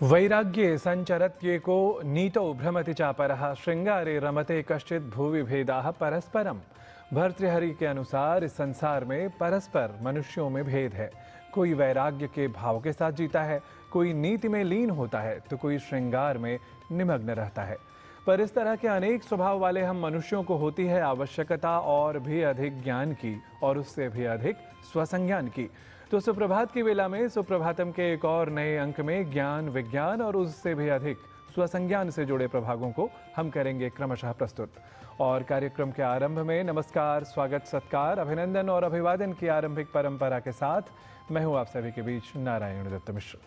वैराग्ये संचरत्येको नीतो भ्रमति चापरः श्रृंगारे रमते कश्चित् भुवि भेदाः परस्परम। भर्तृहरि के अनुसार इस संसार में परस्पर मनुष्यों में भेद है। कोई वैराग्य के भाव के साथ जीता है, कोई नीति में लीन होता है तो कोई श्रृंगार में निमग्न रहता है। पर इस तरह के अनेक स्वभाव वाले हम मनुष्यों को होती है आवश्यकता और भी अधिक ज्ञान की और उससे भी अधिक स्वसंज्ञान की। तो सुप्रभात की वेला में सुप्रभातम के एक और नए अंक में ज्ञान, विज्ञान और उससे भी अधिक स्वसंज्ञान से जुड़े प्रभागों को हम करेंगे क्रमशः प्रस्तुत। और कार्यक्रम के आरंभ में नमस्कार, स्वागत, सत्कार, अभिनंदन और अभिवादन की आरंभिक परंपरा के साथ मैं हूं आप सभी के बीच नारायण दत्त मिश्र।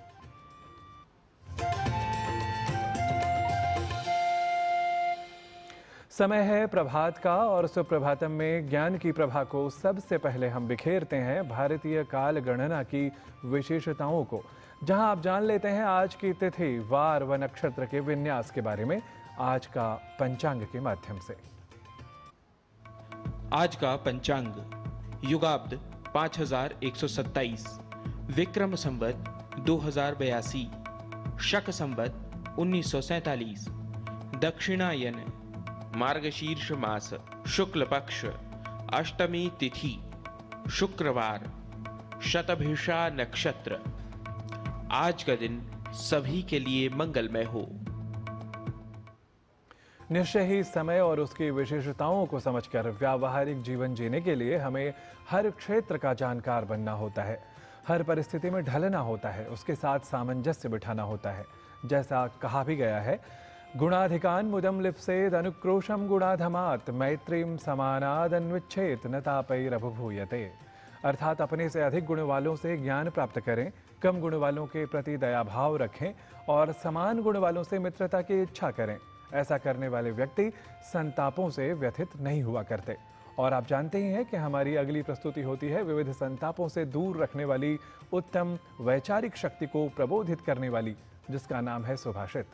समय है प्रभात का और सुप्रभातम में ज्ञान की प्रभा को सबसे पहले हम बिखेरते हैं भारतीय काल गणना की विशेषताओं को, जहां आप जान लेते हैं आज की तिथि, वार व नक्षत्र के विन्यास के बारे में आज का पंचांग के माध्यम से। आज का पंचांग युगाब्द 5127, विक्रम संवत 2082, शक संवत 1947, दक्षिणायन मार्गशीर्ष मास शुक्ल पक्ष अष्टमी तिथि शुक्रवार, शतभिषा नक्षत्र। आज का दिन सभी के लिए मंगलमय हो। निश्चय ही समय और उसकी विशेषताओं को समझकर व्यावहारिक जीवन जीने के लिए हमें हर क्षेत्र का जानकार बनना होता है, हर परिस्थिति में ढलना होता है, उसके साथ सामंजस्य बिठाना होता है। जैसा कहा भी गया है, गुणाधिकान मुदम लिप्सेद अनुक्रोशम गुणाधमात मैत्रीम समानाद अन्विच्छेद न तापैरभूयते। अर्थात अपने से अधिक गुण वालों से ज्ञान प्राप्त करें, कम गुण वालों के प्रति दया भाव रखें और समान गुण वालों से मित्रता की इच्छा करें। ऐसा करने वाले व्यक्ति संतापों से व्यथित नहीं हुआ करते। और आप जानते ही हैं कि हमारी अगली प्रस्तुति होती है विविध संतापों से दूर रखने वाली उत्तम वैचारिक शक्ति को प्रबोधित करने वाली, जिसका नाम है सुभाषित।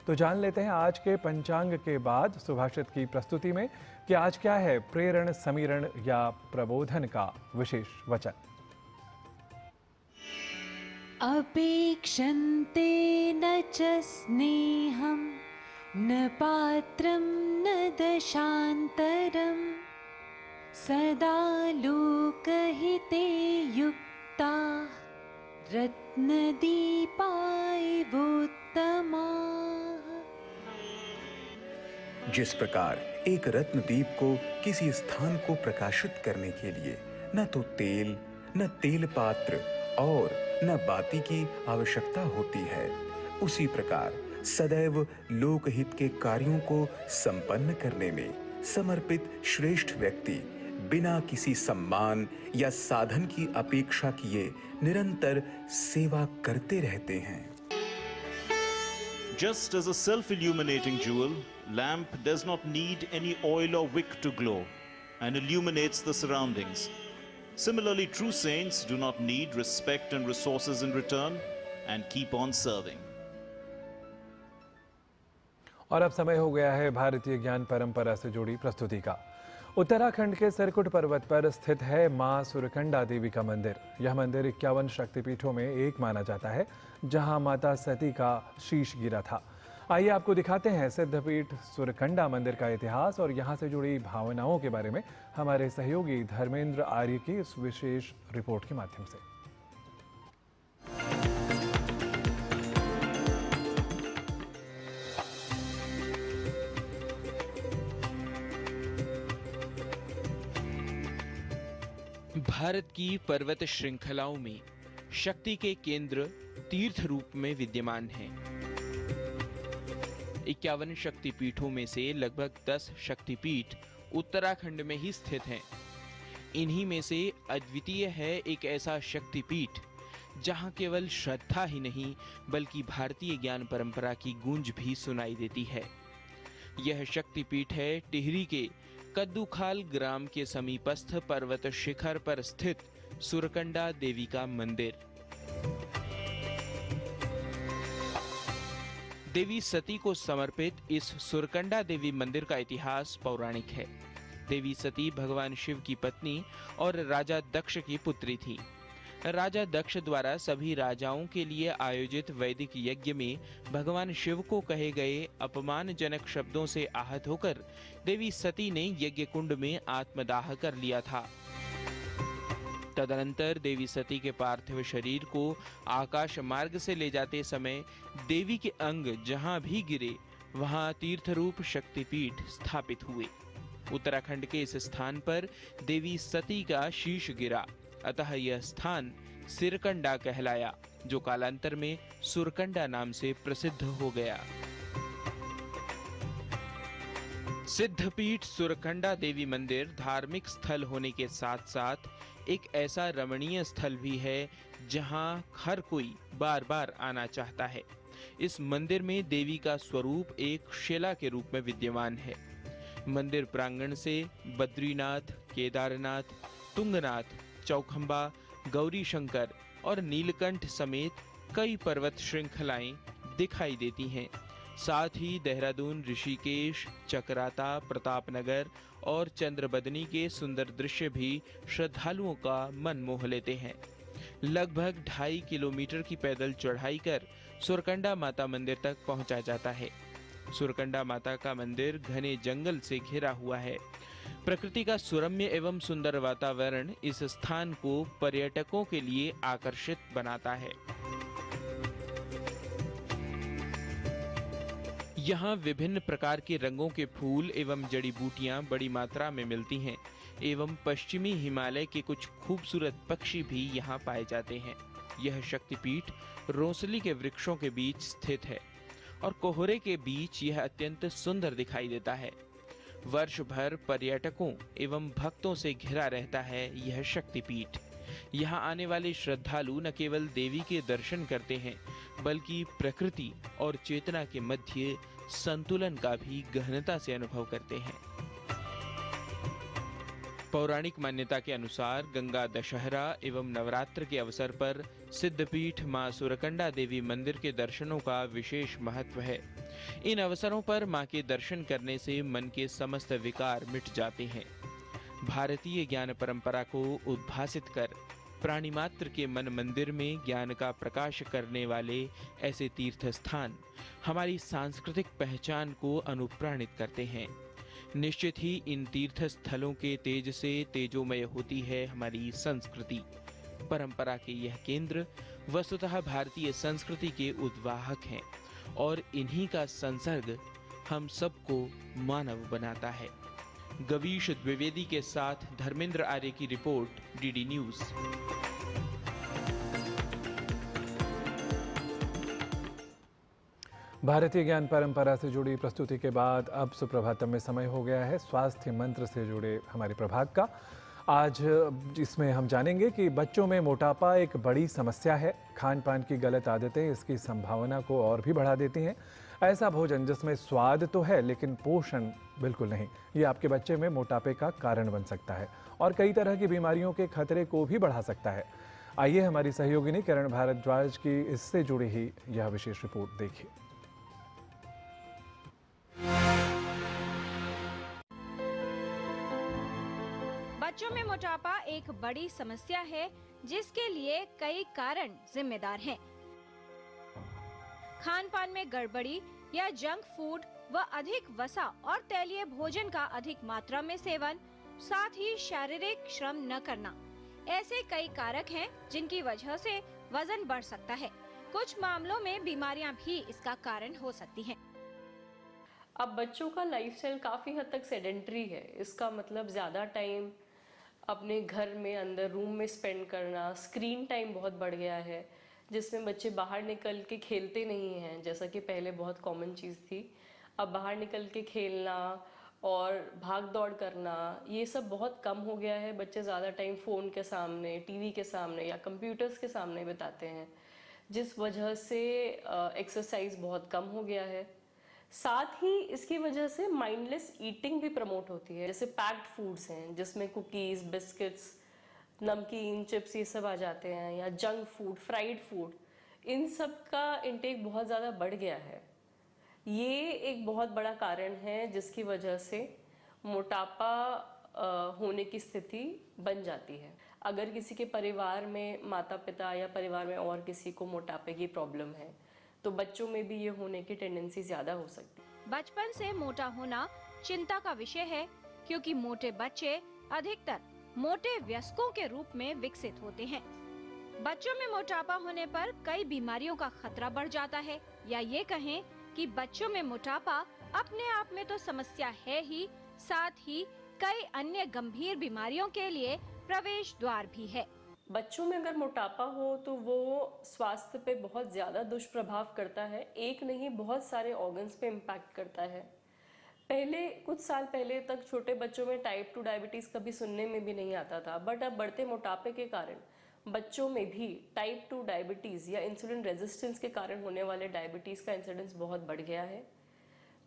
तो जान लेते हैं आज के पंचांग के बाद सुभाषित की प्रस्तुति में कि आज क्या है प्रेरण, समीरण या प्रबोधन का विशेष वचन। अपेक्षन्ते न च स्नेहं न पात्रं न दशान्तरं सदा लोकहिते युक्ताः रत्नदीपाइवोत्तमाः। जिस प्रकार एक रत्नदीप को किसी स्थान को प्रकाशित करने के लिए न तो तेल, न तेल पात्र और न बाती की आवश्यकता होती है, उसी प्रकार सदैव लोकहित के कार्यों को संपन्न करने में समर्पित श्रेष्ठ व्यक्ति बिना किसी सम्मान या साधन की अपेक्षा किए निरंतर सेवा करते रहते हैं। Just as a self-illuminating jewel, lamp does not need any oil or wick to glow and illuminates the surroundings. Similarly, true saints do not need respect and resources in return and keep on serving. और अब समय हो गया है भारतीय ज्ञान परंपरा से जुड़ी प्रस्तुति का। उत्तराखंड के सरकुट पर्वत पर स्थित है मां सुरकंडा देवी का मंदिर। यह मंदिर 51 शक्तिपीठों में एक माना जाता है, जहां माता सती का शीश गिरा था। आइए आपको दिखाते हैं सिद्धपीठ सुरकंडा मंदिर का इतिहास और यहां से जुड़ी भावनाओं के बारे में हमारे सहयोगी धर्मेंद्र आर्य की इस विशेष रिपोर्ट के माध्यम से। भारत की पर्वत श्रृंखलाओं में शक्ति के केंद्र तीर्थ रूप में विद्यमान हैं। 51 शक्तिपीठों में से लगभग 10 शक्तिपीठ उत्तराखंड में ही स्थित हैं। इन्हीं में से अद्वितीय है एक ऐसा शक्तिपीठ जहां केवल श्रद्धा ही नहीं बल्कि भारतीय ज्ञान परंपरा की गूंज भी सुनाई देती है। यह शक्तिपीठ है टिहरी के कद्दूखाल ग्राम के समीपस्थ पर्वत शिखर पर स्थित सुरकंडा देवी का मंदिर। देवी सती को समर्पित इस सुरकंडा देवी मंदिर का इतिहास पौराणिक है। देवी सती भगवान शिव की पत्नी और राजा दक्ष की पुत्री थी। राजा दक्ष द्वारा सभी राजाओं के लिए आयोजित वैदिक यज्ञ में भगवान शिव को कहे गए अपमानजनक शब्दों से आहत होकर देवी सती ने यज्ञ कुंड में आत्मदाह कर लिया था। तदनंतर देवी सती के पार्थिव शरीर को आकाश मार्ग से ले जाते समय देवी के अंग जहां भी गिरे वहां तीर्थरूप शक्तिपीठ स्थापित हुए। उत्तराखंड के इस स्थान पर देवी सती का शीश गिरा, अतः यह स्थान सिरकंडा कहलाया, जो कालांतर में सुरकंडा नाम से प्रसिद्ध हो गया। सिद्धपीठ सुरकंडा देवी मंदिर धार्मिक स्थल होने के साथ साथ एक ऐसा रमणीय स्थल भी है जहां हर कोई बार बार आना चाहता है। इस मंदिर में देवी का स्वरूप एक शिला के रूप में विद्यमान है। मंदिर प्रांगण से बद्रीनाथ, केदारनाथ, तुंगनाथ, चौखंबा, गौरी शंकर और नीलकंठ समेत कई पर्वत श्रृंखलाएं दिखाई देती हैं। साथ ही देहरादून, ऋषिकेश, चकराता, प्रतापनगर और चंद्रबदनी के सुंदर दृश्य भी श्रद्धालुओं का मन मोह लेते हैं। लगभग 2.5 किलोमीटर की पैदल चढ़ाई कर सुरकंडा माता मंदिर तक पहुंचा जाता है। सुरकंडा माता का मंदिर घने जंगल से घिरा हुआ है। प्रकृति का सुरम्य एवं सुंदर वातावरण इस स्थान को पर्यटकों के लिए आकर्षित बनाता है। यहाँ विभिन्न प्रकार के रंगों के फूल एवं जड़ी बूटियां बड़ी मात्रा में मिलती हैं एवं पश्चिमी हिमालय के कुछ खूबसूरत पक्षी भी यहाँ पाए जाते हैं। यह शक्तिपीठ रोसली के वृक्षों के बीच स्थित है और कोहरे के बीच यह अत्यंत सुंदर दिखाई देता है। वर्ष भर पर्यटकों एवं भक्तों से घिरा रहता है यह शक्तिपीठ। यहाँ आने वाले श्रद्धालु न केवल देवी के दर्शन करते हैं बल्कि प्रकृति और चेतना के मध्य संतुलन का भी गहनता से अनुभव करते हैं। पौराणिक मान्यता के अनुसार गंगा दशहरा एवं नवरात्र के अवसर पर सिद्धपीठ मां सुरकंडा देवी मंदिर के दर्शनों का विशेष महत्व है। इन अवसरों पर मां के दर्शन करने से मन के समस्त विकार मिट जाते हैं। भारतीय ज्ञान परंपरा को उद्भासित कर प्राणी मात्र के मन मंदिर में ज्ञान का प्रकाश करने वाले ऐसे तीर्थ स्थान हमारी सांस्कृतिक पहचान को अनुप्राणित करते हैं। निश्चित ही इन तीर्थ स्थलों के तेज से तेजोमय होती है हमारी संस्कृति। परंपरा के यह केंद्र वस्तुतः भारतीय संस्कृति के उद्वाहक हैं और इन्हीं का संसर्ग हम सबको मानव बनाता है। गवीश द्विवेदी के साथ धर्मेंद्र आर्य की रिपोर्ट, डीडी न्यूज। भारतीय ज्ञान परंपरा से जुड़ी प्रस्तुति के बाद अब सुप्रभातम में समय हो गया है स्वास्थ्य मंत्र से जुड़े हमारे प्रभाग का। आज इसमें हम जानेंगे कि बच्चों में मोटापा एक बड़ी समस्या है। खान पान की गलत आदतें इसकी संभावना को और भी बढ़ा देती हैं। ऐसा भोजन जिसमें स्वाद तो है लेकिन पोषण बिल्कुल नहीं, ये आपके बच्चे में मोटापे का कारण बन सकता है और कई तरह की बीमारियों के खतरे को भी बढ़ा सकता है। आइए हमारी सहयोगिनी किरण भारद्वाज की इससे जुड़ी ही यह विशेष रिपोर्ट देखिए। बच्चों में मोटापा एक बड़ी समस्या है जिसके लिए कई कारण जिम्मेदार हैं। खान पान में गड़बड़ी या जंक फूड व अधिक वसा और तैलीय भोजन का अधिक मात्रा में सेवन, साथ ही शारीरिक श्रम न करना, ऐसे कई कारक हैं जिनकी वजह से वजन बढ़ सकता है। कुछ मामलों में बीमारियां भी इसका कारण हो सकती हैं। अब बच्चों का लाइफस्टाइल काफ़ी हद तक सेडेंटरी है। इसका मतलब ज़्यादा टाइम अपने घर में अंदर रूम में स्पेंड करना, स्क्रीन टाइम बहुत बढ़ गया है जिसमें बच्चे बाहर निकल के खेलते नहीं हैं, जैसा कि पहले बहुत कॉमन चीज़ थी। अब बाहर निकल के खेलना और भाग दौड़ करना ये सब बहुत कम हो गया है। बच्चे ज़्यादा टाइम फ़ोन के सामने, टीवी के सामने या कंप्यूटर्स के सामने बिताते हैं, जिस वजह से एक्सरसाइज बहुत कम हो गया है। साथ ही इसकी वजह से माइंडलेस ईटिंग भी प्रमोट होती है। जैसे पैक्ड फूड्स हैं जिसमें कुकीज़, बिस्किट्स, नमकीन, चिप्स ये सब आ जाते हैं, या जंक फूड, फ्राइड फूड, इन सब का इंटेक बहुत ज़्यादा बढ़ गया है। ये एक बहुत बड़ा कारण है जिसकी वजह से मोटापा होने की स्थिति बन जाती है। अगर किसी के परिवार में माता पिता या परिवार में और किसी को मोटापे की प्रॉब्लम है तो बच्चों में भी ये होने की टेंडेंसी ज़्यादा हो सकती है। बचपन से मोटा होना चिंता का विषय है, क्योंकि मोटे बच्चे अधिकतर मोटे वयस्कों के रूप में विकसित होते हैं। बच्चों में मोटापा होने पर कई बीमारियों का खतरा बढ़ जाता है, या ये कहें कि बच्चों में मोटापा अपने आप में तो समस्या है ही, साथ ही कई अन्य गंभीर बीमारियों के लिए प्रवेश द्वार भी है। बच्चों में अगर मोटापा हो तो वो स्वास्थ्य पे बहुत ज़्यादा दुष्प्रभाव करता है। एक नहीं, बहुत सारे ऑर्गन्स पे इम्पैक्ट करता है। पहले कुछ साल पहले तक छोटे बच्चों में टाइप 2 डायबिटीज़ कभी सुनने में भी नहीं आता था, बट अब बढ़ते मोटापे के कारण बच्चों में भी टाइप 2 डायबिटीज़ या इंसुलिन रेजिस्टेंस के कारण होने वाले डायबिटीज़ का इंसिडेंस बहुत बढ़ गया है।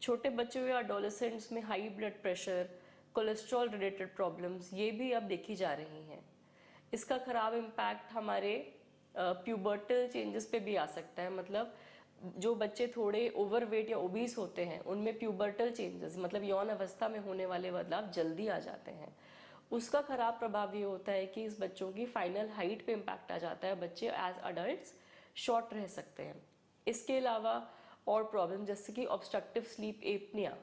छोटे बच्चों या एडोलेसेंट्स में high blood pressure, cholesterol related problems ये भी अब देखी जा रही हैं। इसका खराब इम्पैक्ट हमारे प्यूबर्टल चेंजेस पे भी आ सकता है। मतलब जो बच्चे थोड़े ओवरवेट या ओबीस होते हैं उनमें प्यूबर्टल चेंजेस मतलब यौन अवस्था में होने वाले बदलाव जल्दी आ जाते हैं। उसका खराब प्रभाव ये होता है कि इस बच्चों की फाइनल हाइट पे इम्पैक्ट आ जाता है। बच्चे एज अडल्ट्स शॉर्ट रह सकते हैं। इसके अलावा और प्रॉब्लम जैसे कि ऑब्स्ट्रक्टिव स्लीप एपनिया,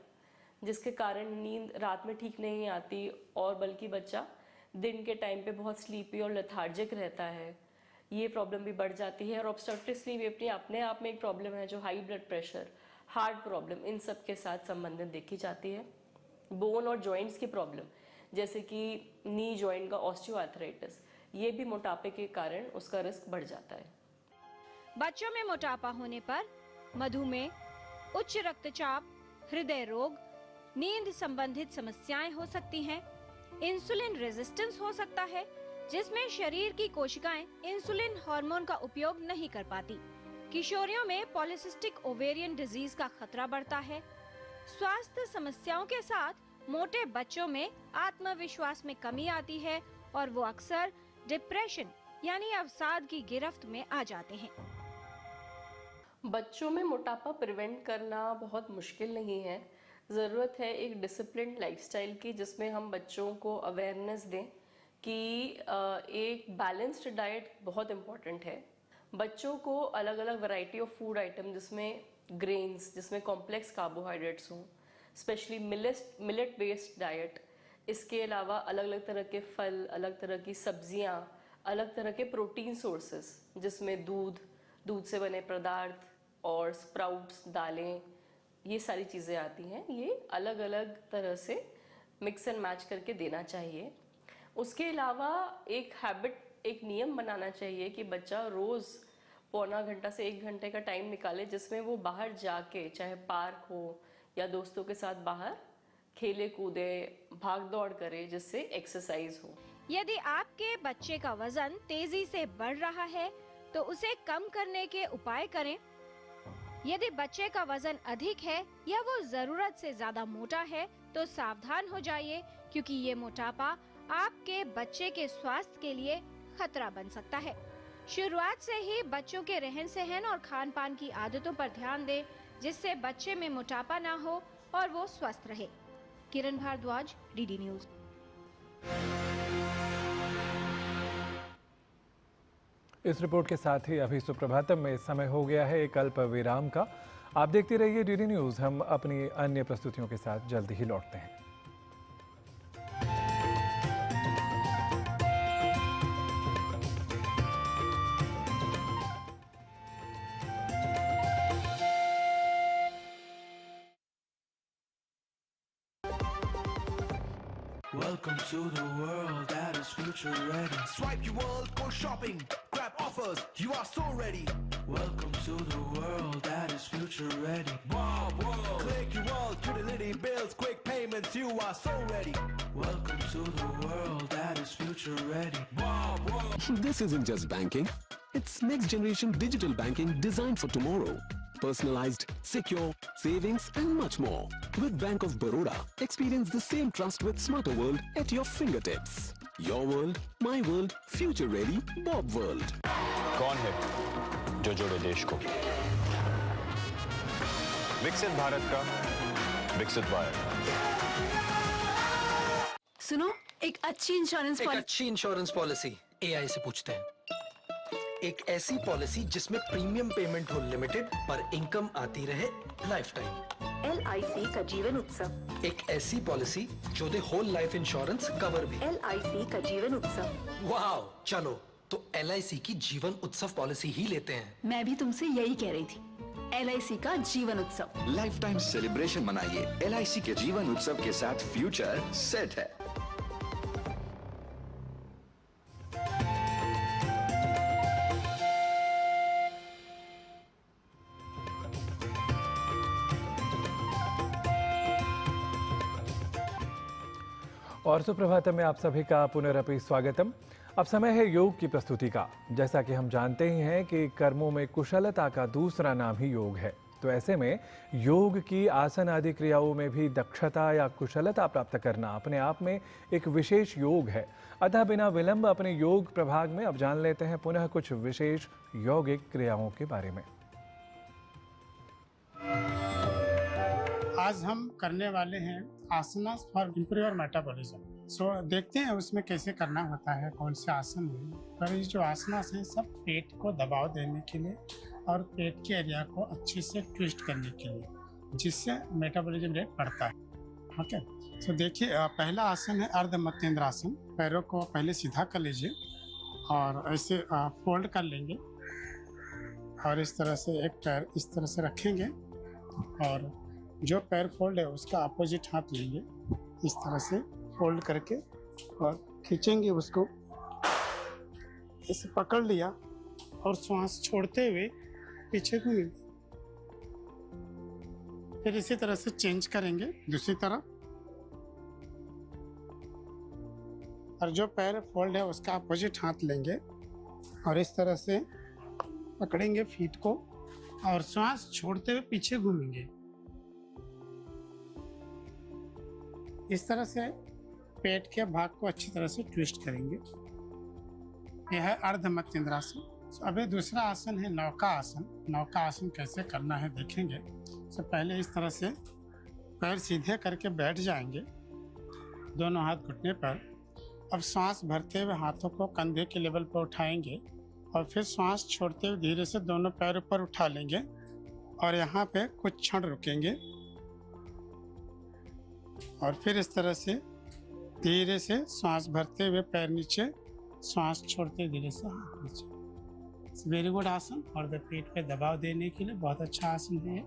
जिसके कारण नींद रात में ठीक नहीं आती और बल्कि बच्चा दिन के टाइम पे बहुत स्लीपी और लेथार्जिक रहता है, ये प्रॉब्लम भी बढ़ जाती है। और ऑब्स्ट्रक्टिव स्लीप एपनिया अपने आप में एक प्रॉब्लम है जो high blood pressure, heart problem in सब के साथ संबंधित देखी जाती है। बोन और जॉइंट्स की प्रॉब्लम जैसे कि नी जॉइंट का ऑस्टियोआर्थराइटिस, ये भी मोटापे के कारण उसका रिस्क बढ़ जाता है। बच्चों में मोटापा होने पर मधुमेह, उच्च रक्तचाप, हृदय रोग, नींद संबंधित समस्याएं हो सकती हैं। इंसुलिन रेजिस्टेंस हो सकता है, जिसमें शरीर की कोशिकाएं इंसुलिन हार्मोन का उपयोग नहीं कर पाती। किशोरियों में पॉलीसिस्टिक ओवेरियन डिजीज का खतरा बढ़ता है। स्वास्थ्य समस्याओं के साथ मोटे बच्चों में आत्मविश्वास में कमी आती है और वो अक्सर डिप्रेशन यानी अवसाद की गिरफ्त में आ जाते हैं। बच्चों में मोटापा प्रिवेंट करना बहुत मुश्किल नहीं है। ज़रूरत है एक डिसिप्लिन्ड लाइफस्टाइल की, जिसमें हम बच्चों को अवेयरनेस दें कि एक बैलेंस्ड डाइट बहुत इम्पॉर्टेंट है। बच्चों को अलग अलग वैरायटी ऑफ फूड आइटम जिसमें ग्रेन्स, जिसमें कॉम्प्लेक्स कार्बोहाइड्रेट्स हों, स्पेशली मिलेट बेस्ड डाइट। इसके अलावा अलग अलग तरह के फल, अलग तरह की सब्जियां, अलग तरह के प्रोटीन सोर्सेस जिसमें दूध से बने पदार्थ और स्प्राउट्स, दालें, ये सारी चीज़ें आती हैं। ये अलग अलग तरह से मिक्स एंड मैच करके देना चाहिए। उसके अलावा एक हैबिट, एक नियम बनाना चाहिए कि बच्चा रोज़ पौना घंटा से 1 घंटे का टाइम निकाले जिसमें वो बाहर जाके, चाहे पार्क हो या दोस्तों के साथ बाहर खेले कूदे, भाग दौड़ करे, जिससे एक्सरसाइज हो। यदि आपके बच्चे का वजन तेजी से बढ़ रहा है तो उसे कम करने के उपाय करें। यदि बच्चे का वजन अधिक है या वो जरूरत से ज्यादा मोटा है तो सावधान हो जाइए, क्योंकि ये मोटापा आपके बच्चे के स्वास्थ्य के लिए खतरा बन सकता है। शुरुआत से ही बच्चों के रहन सहन और खान पान की आदतों पर ध्यान दें, जिससे बच्चे में मोटापा ना हो और वो स्वस्थ रहे। किरण भारद्वाज, डीडी न्यूज। इस रिपोर्ट के साथ ही अभी सुप्रभातम में समय हो गया है एक अल्प विराम का। आप देखते रहिए डीडी न्यूज। हम अपनी अन्य प्रस्तुतियों के साथ जल्दी ही लौटते हैं। Welcome to the world that is future ready. Swipe your world, go shopping, grab offers, you are so ready. Welcome to the world that is future ready. Bob World. Click your world, utility bills, quick payments, you are so ready. Welcome to the world that is future ready. Bob World. This isn't just banking. It's next generation digital banking designed for tomorrow. Personalized, secure, savings and much more. With Bank of Baroda, experience the same trust with smarter world at your fingertips. Your world, my world, future ready, Bob World. कौन है जो जोड़े देश को? विकसित भारत का विकसित भारत। सुनो, एक अच्छी इंश्योरेंस पॉलिसी एआई से पूछते हैं। एक ऐसी पॉलिसी जिसमें प्रीमियम पेमेंट हो लिमिटेड पर इनकम आती रहे लाइफ टाइम। LIC का जीवन उत्सव। एक ऐसी पॉलिसी जो दे होल लाइफ इंश्योरेंस कवर भी। LIC का जीवन उत्सव। वाह, चलो तो LIC की जीवन उत्सव पॉलिसी ही लेते हैं। मैं भी तुमसे यही कह रही थी, LIC का जीवन उत्सव। लाइफ टाइम सेलिब्रेशन मनाइए LIC के जीवन उत्सव के साथ। फ्यूचर सेट है। और सुप्रभातम में आप सभी का पुनरपि स्वागतम। अब समय है योग की प्रस्तुति का। जैसा कि हम जानते ही हैं कि कर्मों में कुशलता का दूसरा नाम ही योग है, तो ऐसे में योग की आसन आदि क्रियाओं में भी दक्षता या कुशलता प्राप्त करना अपने आप में एक विशेष योग है। अतः बिना विलंब अपने योग प्रभाग में अब जान लेते हैं पुनः कुछ विशेष यौगिक क्रियाओं के बारे में। आज हम करने वाले हैं आसनास फॉर इम्प्रूव मेटाबॉलिज्म। सो देखते हैं उसमें कैसे करना होता है, कौन से आसन है। पर ये जो आसनास हैं सब पेट को दबाव देने के लिए और पेट के एरिया को अच्छे से ट्विस्ट करने के लिए, जिससे मेटाबॉलिज्म रेट बढ़ता है। ओके, सो देखिए पहला आसन है अर्ध मत्येंद्रासन। पैरों को पहले सीधा कर लीजिए और ऐसे फोल्ड कर लेंगे और इस तरह से एक पैर इस तरह से रखेंगे और जो पैर फोल्ड है उसका अपोजिट हाथ लेंगे, इस तरह से फोल्ड करके और खींचेंगे उसको। ऐसे पकड़ लिया और श्वास छोड़ते हुए पीछे घूमेंगे। फिर इसी तरह से चेंज करेंगे दूसरी तरफ और जो पैर फोल्ड है उसका अपोजिट हाथ लेंगे और इस तरह से पकड़ेंगे फीट को और श्वास छोड़ते हुए पीछे घूमेंगे। इस तरह से पेट के भाग को अच्छी तरह से ट्विस्ट करेंगे। यह है अर्ध मत्येंद्रासन। अभी दूसरा आसन है नौका आसन। नौका आसन कैसे करना है देखेंगे। तो पहले इस तरह से पैर सीधे करके बैठ जाएंगे, दोनों हाथ घुटने पर। अब सांस भरते हुए हाथों को कंधे के लेवल पर उठाएंगे और फिर सांस छोड़ते हुए धीरे से दोनों पैर ऊपर उठा लेंगे और यहाँ पे कुछ क्षण रुकेंगे और फिर इस तरह से धीरे से सांस भरते हुए पैर नीचे, सांस छोड़ते धीरे से हाथ नीचे। वेरी गुड आसन और पेट पे दबाव देने के लिए बहुत अच्छा आसन है।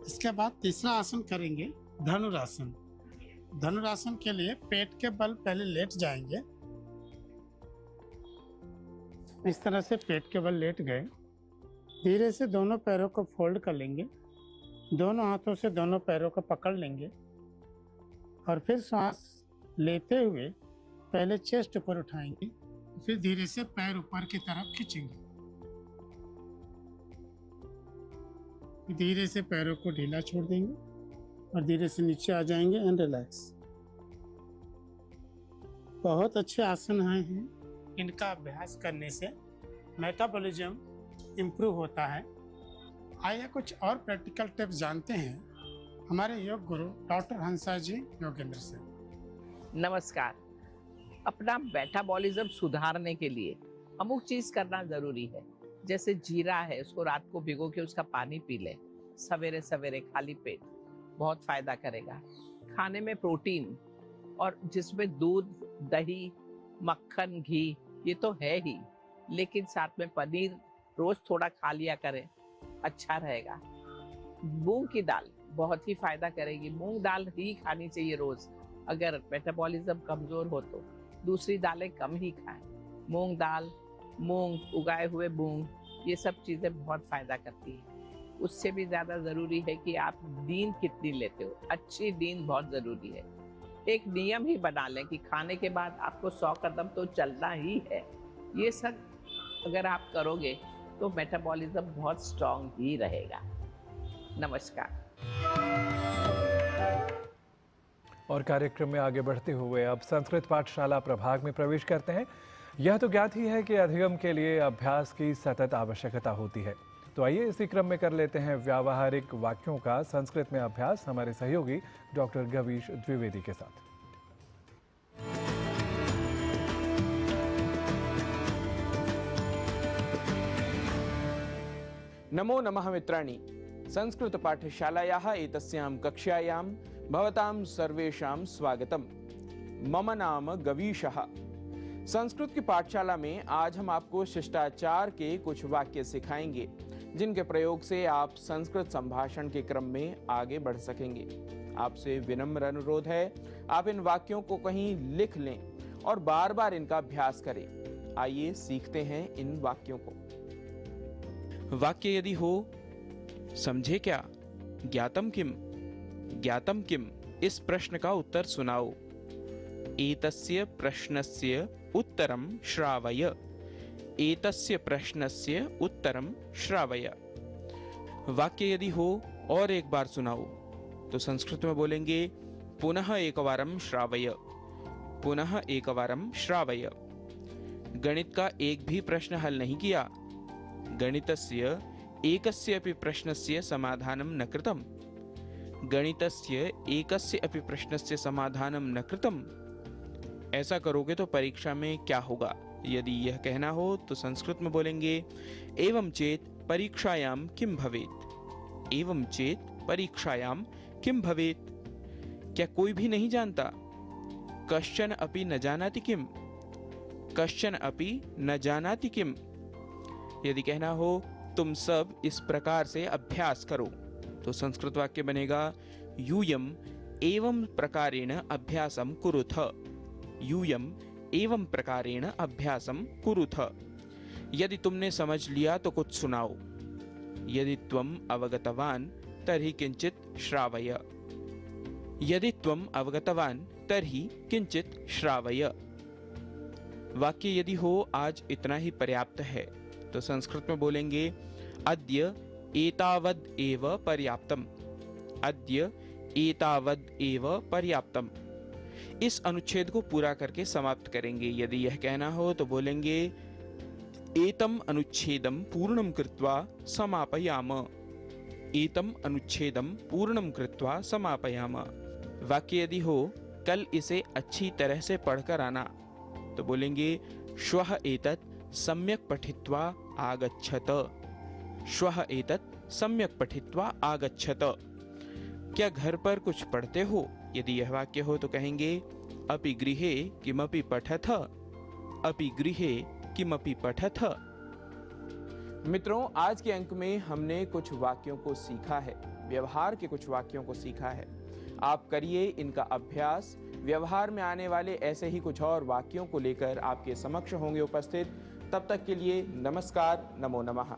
इसके बाद तीसरा आसन करेंगे धनुरासन। धनुरासन के लिए पेट के बल पहले लेट जाएंगे, इस तरह से पेट के बल लेट गए। धीरे से दोनों पैरों को फोल्ड कर लेंगे, दोनों हाथों से दोनों पैरों को पकड़ लेंगे और फिर सांस लेते हुए पहले चेस्ट ऊपर उठाएंगे, फिर धीरे से पैर ऊपर की तरफ खींचेंगे। धीरे से पैरों को ढीला छोड़ देंगे और धीरे से नीचे आ जाएंगे एंड रिलैक्स। बहुत अच्छे आसन हैं। इनका अभ्यास करने से मेटाबॉलिज्म इम्प्रूव होता है। आइए कुछ और प्रैक्टिकल टिप्स जानते हैं हमारे योग गुरु डॉक्टर हंसा जी योगेंद्र से। नमस्कार। अपना मेटाबॉलिज्म सुधारने के लिए अमुक चीज करना जरूरी है। जैसे जीरा है, उसको रात को भिगो के उसका पानी पी लें सवेरे सवेरे खाली पेट, बहुत फायदा करेगा। खाने में प्रोटीन और जिसमें दूध, दही, मक्खन, घी ये तो है ही, लेकिन साथ में पनीर रोज थोड़ा खा लिया करें, अच्छा रहेगा। मूंग की दाल बहुत ही फायदा करेगी। मूंग दाल ही खानी चाहिए रोज। अगर मेटाबॉलिज्म कमजोर हो तो दूसरी दालें कम ही खाएं। मूंग दाल, मूंग, उगाए हुए मूंग, ये सब चीजें बहुत फायदा करती हैं। उससे भी ज्यादा जरूरी है कि आप नींद कितनी लेते हो। अच्छी नींद बहुत जरूरी है। एक नियम ही बना लें कि खाने के बाद आपको 100 कदम तो चलना ही है। ये सब अगर आप करोगे तो मेटाबॉलिज्म बहुत स्ट्रांग ही रहेगा। नमस्कार। और कार्यक्रम में आगे बढ़ते हुए अब संस्कृत पाठशाला प्रभाग में प्रवेश करते हैं। यह तो ज्ञात ही है कि अधिगम के लिए अभ्यास की सतत आवश्यकता होती है, तो आइए इसी क्रम में कर लेते हैं व्यावहारिक वाक्यों का संस्कृत में अभ्यास हमारे सहयोगी डॉक्टर गवीश द्विवेदी के साथ। नमो नमः मित्राणि, संस्कृत पाठशालायाः एतस्यां कक्षायां भवतां सर्वेषां स्वागतम्। मम नाम गवीशः। संस्कृत की पाठशाला में आज हम आपको शिष्टाचार के कुछ वाक्य सिखाएंगे, जिनके प्रयोग से आप संस्कृत संभाषण के क्रम में आगे बढ़ सकेंगे। आपसे विनम्र अनुरोध है, आप इन वाक्यों को कहीं लिख लें और बार बार इनका अभ्यास करें। आइए सीखते हैं इन वाक्यों को। वाक्य यदि हो, समझे क्या, ज्ञातम किम, ज्ञातम किम, इस प्रश्न का उत्तर सुनाओ। एतस्य प्रश्नस्य उत्तरम श्रावय, एतस्य प्रश्नस्य उत्तरम श्रावय। वाक्य यदि हो और एक बार सुनाओ, तो संस्कृत में बोलेंगे पुनः एकवारं श्रावय, पुनः एकवारं श्रावय। गणित का एक भी प्रश्न हल नहीं किया, गणितस्य एकस्य अपि प्रश्नस्य समाधानं न कृतम्, गणितस्य एकस्य अपि प्रश्नस्य समाधानं न कृतम्। ऐसा करोगे तो परीक्षा में क्या होगा? यदि यह कहना हो तो संस्कृत में बोलेंगे एवं चेत परीक्षायां किम भवेत्, एवं चेत परीक्षायां किम भवेत्। क्या कोई भी नहीं जानता? कश्चन अपि न जानाति किम, कश्चन अपि न जानाति किम। यदि कहना हो तुम सब इस प्रकार से अभ्यास करो, तो संस्कृत वाक्य बनेगा यूयम एवं प्रकारेण अभ्यासम कुरुथ, यूयम एवं प्रकारेण अभ्यासम कुरुथ। यदि तुमने समझ लिया तो कुछ सुनाओ। यदि त्वम अवगतवान तर्हि किंचित श्रावय, यदि त्वम अवगतवान तर्हि किंचित श्रावय। वाक्य यदि हो आज इतना ही पर्याप्त है, तो संस्कृत में बोलेंगे अद्य एतावद एव पर्याप्तम, अद्य एतावद एव पर्याप्तम। इस अनुच्छेद को पूरा करके समाप्त करेंगे। यदि यह कहना हो तो बोलेंगे एतम अनुच्छेदम पूर्णम कृत्वा समापयाम, एतम अनुच्छेदम पूर्णम कृत्वा समापयाम। वाक्य यदि हो कल इसे अच्छी तरह से पढ़कर आना, तो बोलेंगे श्वः एतत् सम्यक् पठित्वा आगच्छत, श्वः एतत् सम्यक् पठित्वा आगच्छत। क्या घर पर कुछ पढ़ते हो? यदि यह वाक्य हो तो कहेंगे अपि गृहे किमपि पठथ, अपि गृहे किमपि पठथ। मित्रों, आज के अंक में हमने कुछ वाक्यों को सीखा है, व्यवहार के कुछ वाक्यों को सीखा है। आप करिए इनका अभ्यास। व्यवहार में आने वाले ऐसे ही कुछ और वाक्यों को लेकर आपके समक्ष होंगे उपस्थित। तब तक के लिए नमस्कार, नमो नमः।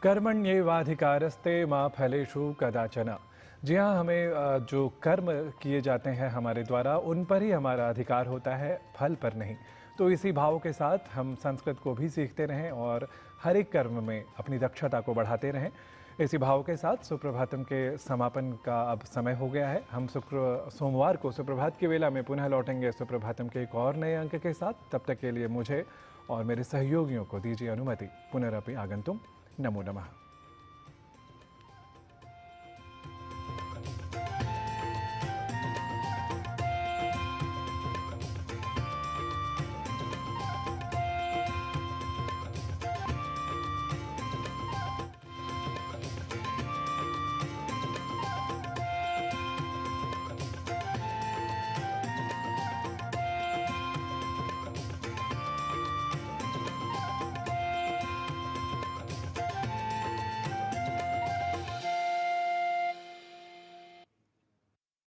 कर्मण्येवाधिकारस्ते मा फलेषु कदाचन। जी हाँ, हमें जो कर्म किए जाते हैं हमारे द्वारा, उन पर ही हमारा अधिकार होता है, फल पर नहीं। तो इसी भाव के साथ हम संस्कृत को भी सीखते रहें और हर एक कर्म में अपनी दक्षता को बढ़ाते रहें। इसी भाव के साथ सुप्रभातम के समापन का अब समय हो गया है। हम सोमवार को सुप्रभात की वेला में पुनः लौटेंगे सुप्रभातम के एक और नए अंक के साथ। तब तक के लिए मुझे और मेरे सहयोगियों को दीजिए अनुमति। पुनरपि आगंतुम। नमो नमः।